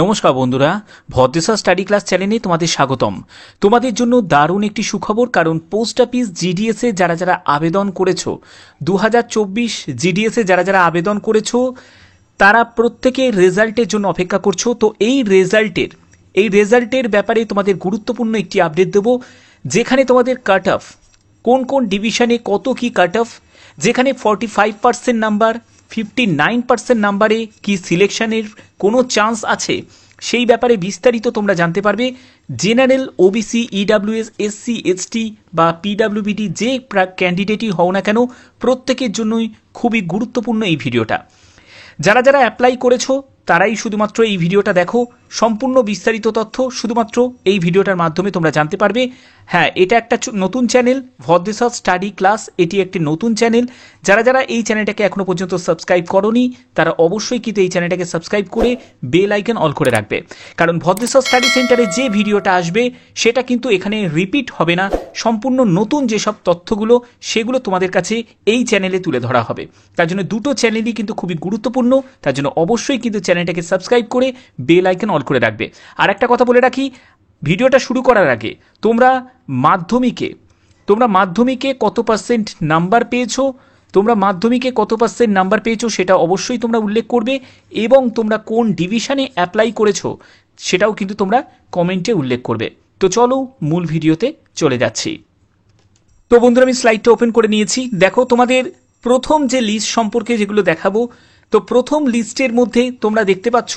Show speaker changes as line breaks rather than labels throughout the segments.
নমস্কার বন্ধুরা, Bhadreswar study class চ্যানেলে তোমাদের স্বাগতম। তোমাদের জন্য দারুণ একটি সুখবর, কারণ পোস্ট অফিস জিডিএসে যারা যারা আবেদন করেছো 2024 জিডিএসে যারা যারা আবেদন করেছো তারা প্রত্যেকে রেজাল্টের জন্য অপেক্ষা করছো। তো এই রেজাল্টের ব্যাপারে তোমাদের গুরুত্বপূর্ণ একটি আপডেট দেবো, যেখানে তোমাদের কাট অফ কোন কোন ডিভিশনে কত কি কাট অফ, যেখানে 45% নাম্বার 59% নাম্বারে কি সিলেকশনের কোনো চান্স আছে, সেই ব্যাপারে বিস্তারিত তোমরা জানতে পারবে। General, OBC, EWS, SC, ST বা পিডাব্লিউবিডি যে ক্যান্ডিডেটই হও না কেন, প্রত্যেকের জন্যই খুবই গুরুত্বপূর্ণ এই ভিডিওটা। যারা যারা অ্যাপ্লাই করেছো তারাই শুধুমাত্র এই ভিডিওটা দেখো, সম্পূর্ণ বিস্তারিত তথ্য শুধুমাত্র এই ভিডিওটার মাধ্যমে তোমরা জানতে পারবে। হ্যাঁ, এটা একটা নতুন চ্যানেল, ভদ্রেশ্বর স্টাডি ক্লাস, এটি একটি নতুন চ্যানেল। যারা যারা এই চ্যানেলটাকে এখনো পর্যন্ত সাবস্ক্রাইব করোনি তারা অবশ্যই কিন্তু এই চ্যানেলটাকে সাবস্ক্রাইব করে বেল আইকন অল করে রাখবে, কারণ ভদ্রেশ্বর স্টাডি সেন্টারে যে ভিডিওটা আসবে সেটা কিন্তু এখানে রিপিট হবে না। সম্পূর্ণ নতুন যেসব তথ্যগুলো সেগুলো তোমাদের কাছে এই চ্যানেলে তুলে ধরা হবে। তার জন্য দুটো চ্যানেলই কিন্তু খুবই গুরুত্বপূর্ণ, তার জন্য অবশ্যই কিন্তু চ্যানেলটাকে সাবস্ক্রাইব করে বেল আইকন অল করে রাখবে। আর একটা কথা বলে রাখি, ভিডিওটা শুরু করার আগে তোমরা মাধ্যমিকে কত পার্সেন্ট নাম্বার পেয়েছো সেটা অবশ্যই তোমরা উল্লেখ করবে, এবং তোমরা কোন ডিভিশনে অ্যাপ্লাই করেছো সেটাও কিন্তু তোমরা কমেন্টে উল্লেখ করবে। তো চলো মূল ভিডিওতে চলে যাচ্ছি। তো বন্ধুরা, আমি স্লাইডটা ওপেন করে নিয়েছি। দেখো, তোমাদের প্রথম যে লিস্ট সম্পর্কে যেগুলো দেখাবো, তো প্রথম লিস্টের মধ্যে তোমরা দেখতে পাচ্ছ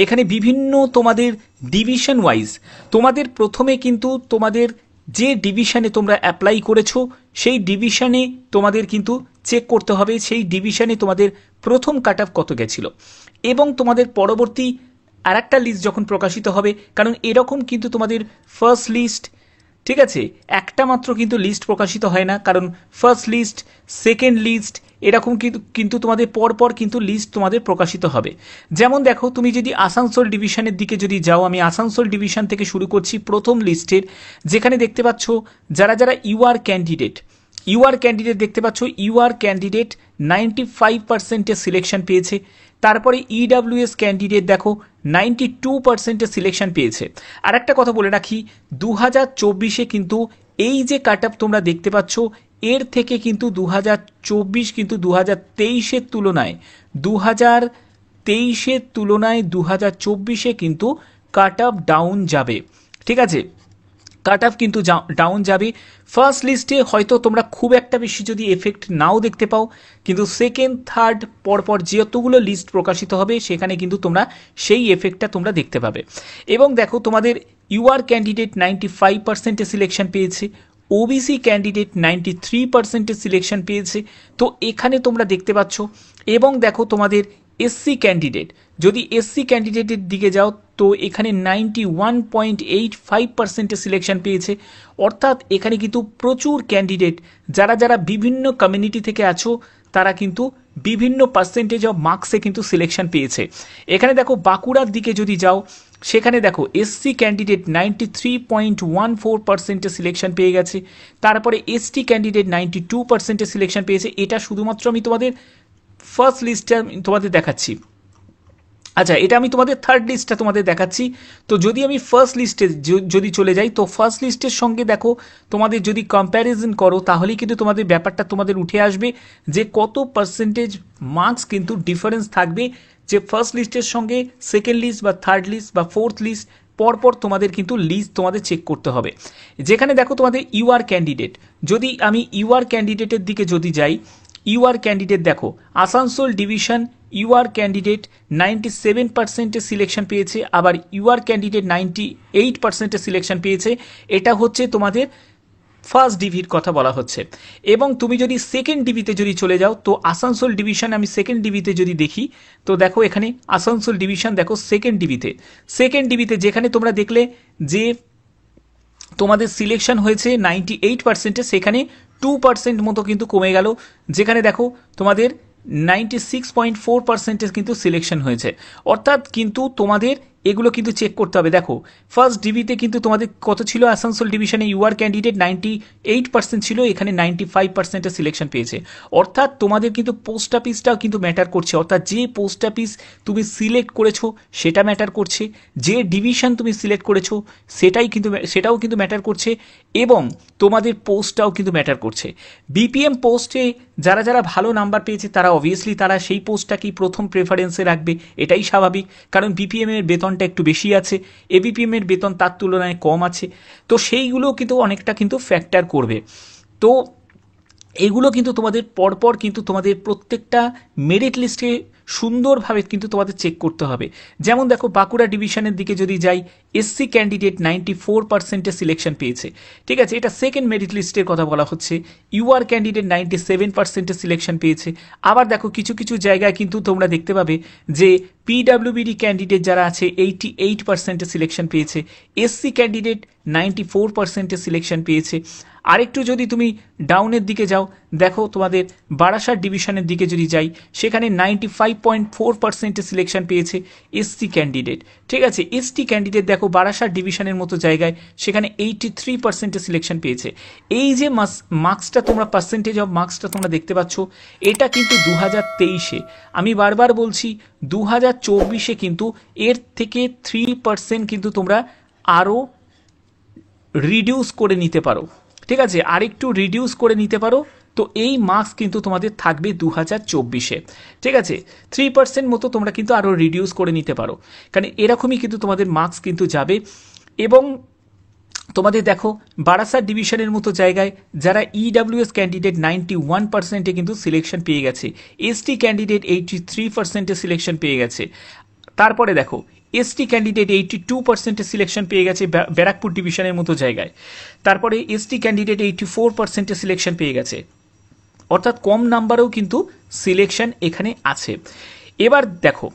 এখানে বিভিন্ন তোমাদের ডিভিশন ওয়াইজ তোমাদের প্রথমে কিন্তু তোমাদের যে ডিভিশনে তোমরা অ্যাপ্লাই করেছো সেই ডিভিশনে তোমাদের কিন্তু চেক করতে হবে সেই ডিভিশনে তোমাদের প্রথম কাট অফ কত গেছিল, এবং তোমাদের পরবর্তী আর একটা লিস্ট যখন প্রকাশিত হবে, কারণ এরকম কিন্তু তোমাদের ফার্স্ট লিস্ট, ঠিক আছে, একটা মাত্র কিন্তু লিস্ট প্রকাশিত হয় না, কারণ ফার্স্ট লিস্ট, সেকেন্ড লিস্ট, এরকম কিন্তু তোমাদের পরপর কিন্তু লিস্ট তোমাদের প্রকাশিত হবে। যেমন দেখো, তুমি যদি আসানসোল ডিভিশনের দিকে যদি যাও, আমি আসানসোল ডিভিশন থেকে শুরু করছি প্রথম লিস্টের, যেখানে দেখতে পাচ্ছ যারা যারা ইউআর ক্যান্ডিডেট দেখতে পাচ্ছ, ইউআর ক্যান্ডিডেট 95%-এর সিলেকশন পেয়েছে। তারপরে ইডাব্লিউএস ক্যান্ডিডেট দেখো 92%-এর সিলেকশন পেয়েছে। আর একটা কথা বলে রাখি, 2024-এ কিন্তু এই যে কাট অফ তোমরা দেখতে পাচ্ছ, এর থেকে কিন্তু 2024 কিন্তু 2023-এর তুলনায় 2024-এ কিন্তু কাট অফ ডাউন যাবে, ঠিক আছে, কাট অফ কিন্তু ডাউন যাবে। ফার্স্ট লিস্টে হয়তো তোমরা খুব একটা বেশি যদি এফেক্ট নাও দেখতে পাও, কিন্তু সেকেন্ড, থার্ড পরপর যতগুলো লিস্ট প্রকাশিত হবে সেখানে কিন্তু তোমরা সেই এফেক্টটা তোমরা দেখতে পাবে। এবং দেখো, তোমাদের ইউআর ক্যান্ডিডেট 95%-এর সিলেকশন পেয়েছে, ওবিসি ক্যান্ডিডেট 93%-এর সিলেকশন পেয়েছে, তো এখানে তোমরা দেখতে পাচ্ছ। এবং দেখো, তোমাদের এসসি ক্যান্ডিডেটের দিকে যাও, তো এখানে 91.85%-এর সিলেকশন পেয়েছে। অর্থাৎ এখানে কিন্তু প্রচুর ক্যান্ডিডেট যারা যারা বিভিন্ন কমিউনিটি থেকে আছো তারা কিন্তু বিভিন্ন পার্সেন্টেজ অফ মার্কসে কিন্তু সিলেকশন পেয়েছে। এখানে দেখো, বাঁকুড়ার দিকে যদি যাও, সেখানে দেখো এসসি ক্যান্ডিডেট 93.14%-এর সিলেকশন পেয়ে গেছে। তারপরে এসটি ক্যান্ডিডেট 92%-এর সিলেকশন পেয়েছে। এটা শুধুমাত্র আমি তোমাদের ফার্স্ট লিস্টে তোমাদের দেখাচ্ছি। আচ্ছা, এটা আমি তোমাদের থার্ড লিস্টটা তোমাদের দেখাচ্ছি। তো যদি আমি ফার্স্ট লিস্টে যদি চলে যাই, তো ফার্স্ট লিস্টের সঙ্গে দেখো তোমাদের যদি কম্প্যারিজন করো, তাহলেই কিন্তু তোমাদের ব্যাপারটা তোমাদের উঠে আসবে যে কত পার্সেন্টেজ মার্কস কিন্তু ডিফারেন্স থাকবে, যে ফার্স্ট লিস্টের সঙ্গে সেকেন্ড লিস্ট বা থার্ড লিস্ট বা ফোর্থ লিস্ট পরপর তোমাদের কিন্তু লিস্ট তোমাদের চেক করতে হবে। যেখানে দেখো তোমাদের ইউআর ক্যান্ডিডেট, যদি আমি ইউআর ক্যান্ডিডেটের দিকে যদি যাই, ইউআর ক্যান্ডিডেট দেখো আসানসোল ডিভিশন ইউআর ক্যান্ডিডেট 97%-এর সিলেকশন পেয়েছে, আবার ইউআর ক্যান্ডিডেট 98%-এর সিলেকশন পেয়েছে। এটা হচ্ছে তোমাদের ফার্স্ট ডিভির কথা বলা হচ্ছে। এবং তুমি যদি সেকেন্ড ডিভিতে যদি চলে যাও, তো আসানসোল ডিভিশন আমি সেকেন্ড ডিভিতে যদি দেখি, তো দেখো এখানে আসানসোল ডিভিশন দেখো সেকেন্ড ডিভিতে যেখানে তোমরা দেখলে যে তোমাদের সিলেকশন হয়েছে 98%-এ, সেখানে 2% মতো কিন্তু কমে গেল। যেখানে দেখো তোমাদের 96.4%-এর কিন্তু সিলেকশন হয়েছে। অর্থাৎ কিন্তু তোমাদের এগুলো কিন্তু চেক করতে হবে। দেখো ফার্স্ট ডিবিতে কিন্তু তোমাদের কত ছিল, আসানসোল ডিভিশনে ইউআর ক্যান্ডিডেট 98% ছিল, এখানে 95%-এর সিলেকশন পেয়েছে। অর্থাৎ তোমাদের কিন্তু পোস্ট অফিসটাও কিন্তু ম্যাটার করছে, অর্থাৎ যে পোস্ট অফিস তুমি সিলেক্ট করেছো সেটা ম্যাটার করছে, যে ডিভিশন তুমি সিলেক্ট করেছো সেটাও কিন্তু ম্যাটার করছে, এবং তোমাদের পোস্টটাও কিন্তু ম্যাটার করছে। বিপিএম পোস্টে যারা যারা ভালো নাম্বার পেয়েছে তারা অবভিয়াসলি তারা সেই পোস্টটাকেই প্রথম প্রেফারেন্সে রাখবে, এটাই স্বাভাবিক, কারণ বিপিএমের বেতনটা একটু বেশি আছে, এবিপিএমের বেতন তার তুলনায় কম আছে, তো সেইগুলো কিন্তু অনেকটা কিন্তু ফ্যাক্টর করবে। তো এগুলো কিন্তু তোমাদের পরপর কিন্তু তোমাদের প্রত্যেকটা মেরিট লিস্টে সুন্দরভাবে কিন্তু তোমাদের চেক করতে হবে। যেমন দেখো বাঁকুড়া ডিভিশনের দিকে যদি যাই, এসসি ক্যান্ডিডেট 94%-এর সিলেকশন পেয়েছে, ঠিক আছে, এটা সেকেন্ড মেরিট লিস্টের কথা বলা হচ্ছে। ইউআর ক্যান্ডিডেট 97%-এর সিলেকশন পেয়েছে। আবার দেখো কিছু কিছু জায়গায় কিন্তু তোমরা দেখতে পাবে যে পিডাব্লিউবিডি ক্যান্ডিডেট যারা আছে 88%-এর সিলেকশন পেয়েছে, এসসি ক্যান্ডিডেট 94%-এর সিলেকশন পেয়েছে। আরেকটু যদি তুমি ডাউনের দিকে যাও, দেখো তোমাদের বারাসাত ডিভিশনের দিকে যদি যাই, সেখানে 95.4%-এর সিলেকশন পেয়েছে এসসি ক্যান্ডিডেট, ঠিক আছে। এসটি ক্যান্ডিডেট দেখো বারাসাত ডিভিশনের মতো জায়গায় সেখানে 83%-এর সিলেকশন পেয়েছে। এই যে মার্কসটা তোমরা পার্সেন্টেজ অফ মার্কসটা তোমরা দেখতে পাচ্ছ, এটা কিন্তু 2023-এ, আমি বারবার বলছি 2024-এ কিন্তু এর থেকে 3% কিন্তু তোমরা আরও রিডিউস করে নিতে পারো, ঠিক আছে, আরেকটু রিডিউস করে নিতে পারো। তো এই মার্কস কিন্তু তোমাদের থাকবে 2024-এ, ঠিক আছে, 3% মতো তোমরা কিন্তু আরও রিডিউস করে নিতে পারো, কারণ এরকমই কিন্তু তোমাদের মার্কস কিন্তু যাবে। এবং তোমাদের দেখো বারাসাত ডিভিশনের মতো জায়গায় যারা ইডাব্লিউএস ক্যান্ডিডেট 91%-এ কিন্তু সিলেকশন পেয়ে গেছে, এসটি ক্যান্ডিডেট 83%-এ সিলেকশন পেয়ে গেছে। তারপরে দেখো এসটি ক্যান্ডিডেট 82%-এর সিলেকশন পেয়ে গেছে ব্যারাকপুর ডিভিশনের মতো জায়গায়। তারপরে এসটি ক্যান্ডিডেট 84%-এর সিলেকশন পেয়ে গেছে, অর্থাৎ কম নাম্বারেও কিন্তু সিলেকশন এখানে আছে। এবার দেখো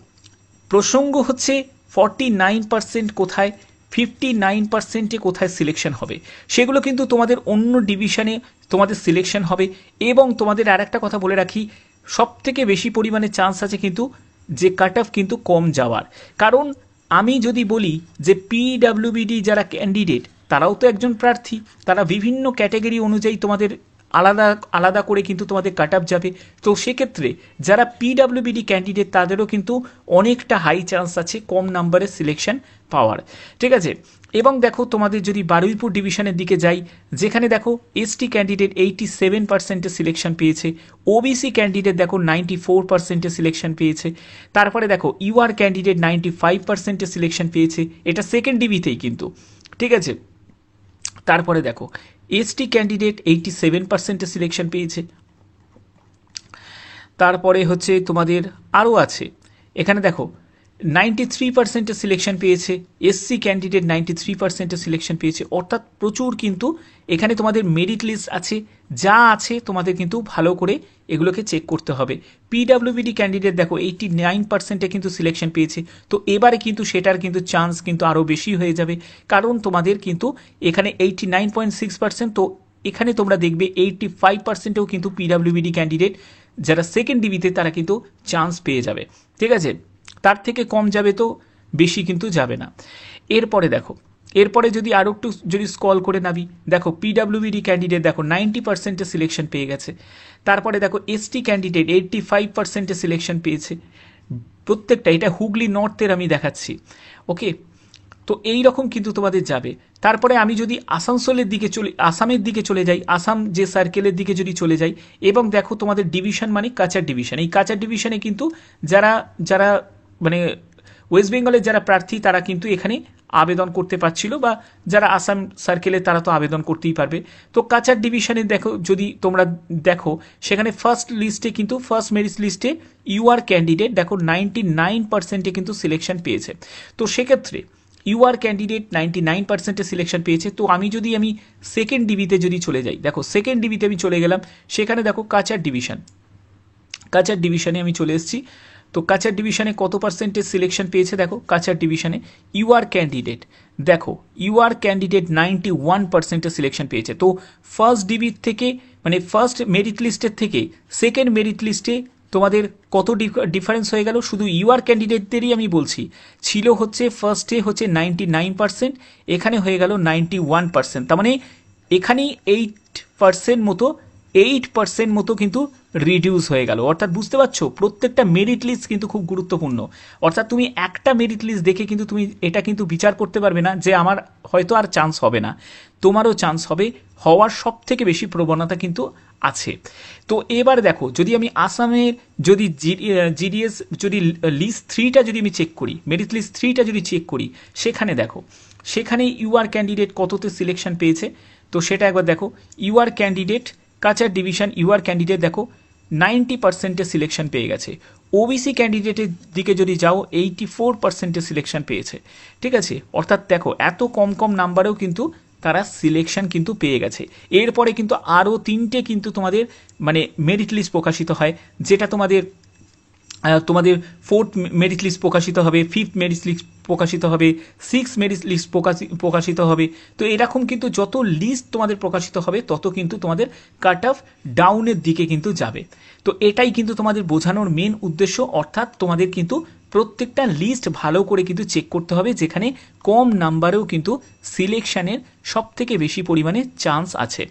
প্রসঙ্গ হচ্ছে 49% কোথায়, 59%-এ কোথায় সিলেকশন হবে, সেগুলো কিন্তু তোমাদের অন্য ডিভিশনে তোমাদের সিলেকশন হবে। এবং তোমাদের আর একটা কথা বলে রাখি, সবথেকে বেশি পরিমাণে চান্স আছে কিন্তু যে কাট অফ কিন্তু কম যাওয়ার, কারণ আমি যদি বলি যে পিডাব্লিউবিডি যারা ক্যান্ডিডেট তারাও তো একজন প্রার্থী, তারা বিভিন্ন ক্যাটাগরি অনুযায়ী তোমাদের আলাদা আলাদা করে কিন্তু তোমাদের কাট অফ যাবে। তো সেক্ষেত্রে যারা পিডাব্লিউবিডি ক্যান্ডিডেট তাদেরও কিন্তু অনেকটা হাই চান্স আছে কম নাম্বারের সিলেকশন পাওয়ার, ঠিক আছে। এবং দেখো তোমাদের যদি বারুইপুর ডিভিশনের দিকে যাই, যেখানে দেখো এসটি ক্যান্ডিডেট 87%-এর সিলেকশন পেয়েছে, ওবিসি ক্যান্ডিডেট দেখো 94%-এর সিলেকশন পেয়েছে। তারপরে দেখো ইউআর ক্যান্ডিডেট 95%-এর সিলেকশন পেয়েছে, এটা সেকেন্ড ডিবিতেই কিন্তু, ঠিক আছে। তারপরে দেখো এসটি ক্যান্ডিডেট 87%-এর সিলেকশন পেয়েছে। তারপরে হচ্ছে তোমাদের আরও আছে, এখানে দেখো 93%-এর সিলেকশন পেয়েছে, এসসি ক্যান্ডিডেট 93%-এর সিলেকশন পেয়েছে। অর্থাৎ প্রচুর কিন্তু এখানে তোমাদের মেরিট লিস্ট আছে, যা আছে তোমাদের কিন্তু ভালো করে এগুলোকে চেক করতে হবে। পিডাব্লিউবিডি ক্যান্ডিডেট দেখো 89%-এ কিন্তু সিলেকশন পেয়েছে, তো এবারে কিন্তু সেটার কিন্তু চান্স কিন্তু আরও বেশি হয়ে যাবে, কারণ তোমাদের কিন্তু এখানে 89.6%, তো এখানে তোমরা দেখবে 85%-এও কিন্তু পিডাব্লিউবিডি ক্যান্ডিডেট যারা সেকেন্ড ডিবিতে তারা কিন্তু চান্স পেয়ে যাবে, ঠিক আছে, তার থেকে কম যাবে তো বেশি কিন্তু যাবে না। এরপরে দেখো, এরপরে যদি আরও একটু যদি স্ক্রল করে নামি, দেখো পিডাব্লিউবিডি ক্যান্ডিডেট দেখো 90%-এর সিলেকশন পেয়ে গেছে। তারপরে দেখো এসটি ক্যান্ডিডেট 85%-এর সিলেকশন পেয়েছে, প্রত্যেকটা, এটা হুগলি নর্থের আমি দেখাচ্ছি, ওকে। তো এই রকম কিন্তু তোমাদের যাবে। তারপরে আমি যদি আসানসোলের দিকে আসামের দিকে চলে যাই, আসাম যে সার্কেলের দিকে যদি চলে যাই, এবং দেখো তোমাদের ডিভিশন মানে কাচার ডিভিশন, এই কাচার ডিভিশনে কিন্তু যারা যারা মানে ওয়েস্ট বেঙ্গলের যারা প্রার্থী তারা কিন্তু এখানে আবেদন করতে পারছিল, বা যারা আসাম সার্কেলে তারা তো আবেদন করতেই পারবে। তো কাচার ডিভিশনে দেখো যদি তোমরা দেখো, সেখানে ফার্স্ট লিস্টে কিন্তু ফার্স্ট মেরিট লিস্টে ইউআর ক্যান্ডিডেট দেখো 99%-এ কিন্তু সিলেকশন পেয়েছে। তো সেক্ষেত্রে ইউআর ক্যান্ডিডেট 99%-এ সিলেকশন পেয়েছে। তো আমি সেকেন্ড ডিবিতে যদি চলে যাই, দেখো সেকেন্ড ডিবিতে আমি চলে গেলাম, সেখানে দেখো কাচার ডিভিশনে আমি চলে এসেছি। তো কাচার ডিভিশনে কত পার্সেন্টেজ সিলেকশন পেয়েছে দেখো, কাচার ডিভিশনে ইউআর ক্যান্ডিডেট দেখো 91%-এর সিলেকশন পেয়েছে। তো ফার্স্ট ডিবির থেকে মানে ফার্স্ট মেরিট লিস্টের থেকে সেকেন্ড মেরিট লিস্টে তোমাদের কত ডিফারেন্স হয়ে গেল, শুধু ইউআর ক্যান্ডিডেটদেরই আমি বলছি। ছিল হচ্ছে ফার্স্টে হচ্ছে 99%, এখানে হয়ে গেল 91%, তার মানে এখানেই 8% মতো কিন্তু রিডিউস হয়ে গেল। অর্থাৎ বুঝতে পারছো, প্রত্যেকটা মেরিট লিস্ট কিন্তু খুব গুরুত্বপূর্ণ। অর্থাৎ তুমি একটা মেরিট লিস্ট দেখে কিন্তু তুমি এটা কিন্তু বিচার করতে পারবে না যে আমার হয়তো আর চান্স হবে না, তোমারও চান্স হবে, হওয়ার সব থেকে বেশি প্রবণতা কিন্তু আছে। তো এবার দেখো, যদি আমি আসামের যদি জিডিএস যদি লিস্ট 3টা যদি আমি চেক করি, মেরিট লিস্ট 3টা যদি চেক করি, সেখানে দেখো, সেখানে ইউআর ক্যান্ডিডেট কততে সিলেকশন পেয়েছে, তো সেটা একবার দেখো। ইউআর ক্যান্ডিডেট কাচার ডিভিশন ইউআর ক্যান্ডিডেট দেখো 90%-এ সিলেকশন পেয়ে গেছে। ওবিসি ক্যান্ডিডেটের দিকে যদি যাও 84%-এ সিলেকশন পেয়েছে। ঠিক আছে, অর্থাৎ দেখো এত কম কম নাম্বারেও কিন্তু তারা সিলেকশন কিন্তু পেয়ে গেছে। এরপরে কিন্তু আরও 3টে কিন্তু তোমাদের মানে মেরিট লিস্ট প্রকাশিত হয়, যেটা তোমাদের ফোর্থ মেরিট লিস্ট প্রকাশিত হবে, ফিফথ মেরিট লিস্ট প্রকাশিত হবে, সিক্স মেরিট লিস্ট প্রকাশিত হবে। তো এরকম কিন্তু যত লিস্ট তোমাদের প্রকাশিত হবে তত কিন্তু তোমাদের কাট অফ ডাউনের দিকে কিন্তু যাবে। তো এটাই কিন্তু তোমাদের বোঝানোর মেন উদ্দেশ্য। অর্থাৎ তোমাদের কিন্তু প্রত্যেকটা লিস্ট ভালো করে কিন্তু চেক করতে হবে, যেখানে কম নাম্বারেও কিন্তু সিলেকশনের সব থেকে বেশি পরিমাণে চান্স আছে।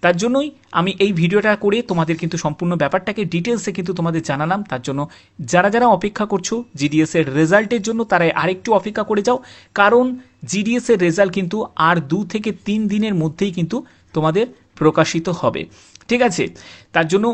তার জন্যই আমি এই ভিডিওটা করে তোমাদের কিন্তু সম্পূর্ণ ব্যাপারটাকে ডিটেলসে কিন্তু তোমাদের জানালাম। তার জন্য যারা যারা অপেক্ষা করছো জিডিএস এর রেজাল্টের জন্য, তারা আরেকটু অপেক্ষা করে যাও, কারণ জিডিএস এর রেজাল্ট কিন্তু আর 2 থেকে 3 দিনের মধ্যেই কিন্তু তোমাদের প্রকাশিত হবে। ঠিক আছে, তার জন্য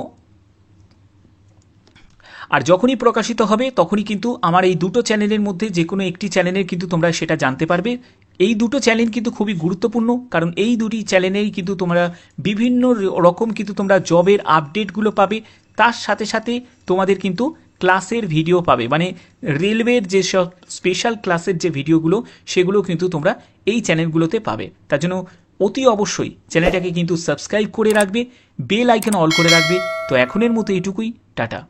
আর যখনই প্রকাশিত হবে তখনই কিন্তু আমার এই দুটো চ্যানেলের মধ্যে যে কোনো একটি চ্যানেলের কিন্তু তোমরা সেটা জানতে পারবে। এই দুটো চ্যানেল কিন্তু খুবই গুরুত্বপূর্ণ, কারণ এই দুটি চ্যানেলেই কিন্তু তোমরা বিভিন্ন রকম কিন্তু তোমরা জবের আপডেটগুলো পাবে। তার সাথে সাথে তোমাদের কিন্তু ক্লাসের ভিডিও পাবে, মানে রেলওয়ের যেসব স্পেশাল ক্লাসের যে ভিডিওগুলো সেগুলো কিন্তু তোমরা এই চ্যানেলগুলোতে পাবে। তার জন্য অতি অবশ্যই চ্যানেলটাকে কিন্তু সাবস্ক্রাইব করে রাখবে, বেল আইকন অল করে রাখবে। তো এখনের মতো এটুকুই, টাটা।